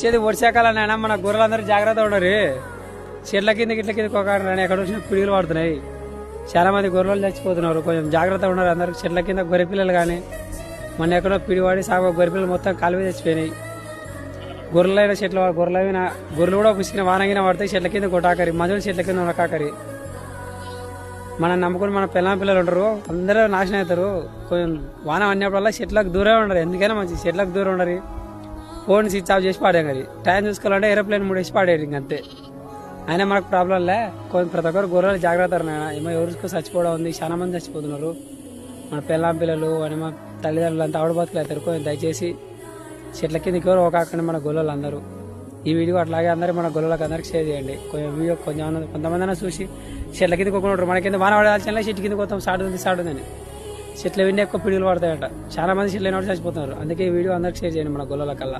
వచ్చేది వర్షాకాలం అయినా మన గొర్రెలందరూ జాగ్రత్త ఉండరు. చెట్ల కిందకి ఇట్ల కిందకి ఒక ఎక్కడ వచ్చిన పిడుగులు పడుతున్నాయి. చాలా మంది గొర్రెలు చచ్చిపోతున్నారు. కొంచెం జాగ్రత్త ఉన్నారు అందరు. చెట్ల కింద గొర్రె పిల్లలు కానీ మొన్న ఎక్కడో పిడివాడి సాగు గొర్రె పిల్లలు మొత్తం కాలువ చచ్చిపోయినాయి. గొర్రెలైన చెట్ల గొర్రెలు కూడా పుసికిన వానగిన పడితే చెట్ల కింద కొట్టాకరి, మధులు చెట్ల కింద ఉండకాకరి. మనం నమ్ముకుని మన పిల్లలు ఉంటారు, అందరూ నాశనం అవుతారు. కొంచెం వాన అన్నప్పుడల్లా చెట్లకు దూరం ఉండరు. ఎందుకైనా మంచి చెట్లకు దూరం ఉండరు. ఫోన్ స్విచ్ ఆఫ్ చేసి పాడాం. అది టైం చూసుకోవాలంటే ఏరోప్లేన్ మూడేసి పాడేది ఇంకంతే. అయినా మనకు ప్రాబ్లంలే. కొంచెం ప్రతి ఒక్కరు గొర్రెలు జాగ్రత్త. ఏమో ఎవరికి చచ్చిపోవడం ఉంది, చాలా మంది చచ్చిపోతున్నారు. మన పిల్లలు అని మా తల్లిదండ్రులు అంతా ఆవిడ బతుకులు అవుతారు. కొంచెం దయచేసి చెట్ల కిందకి ఎవరు కాకుండా మన గొర్రెలు అందరూ ఈ వీడియో అట్లాగే అందరూ మన గొర్రెలకు అందరికి షేర్ చేయండి. కొంచెం వీడియో కొంతమంది అయినా చూసి చెట్ల కిందకి ఒకరు మన కింద వాన పడాల్సిన చెట్టు కింద కొత్త సాడుందని చెట్ల విండి ఎక్కువ పిడుగులు పడతాయట. చాలా మంది చెట్లు అయినట్టు చచ్చిపోతున్నారు. అందుకే ఈ వీడియో అందరికి షేర్ చేయండి మన గొర్రెల కల్లా.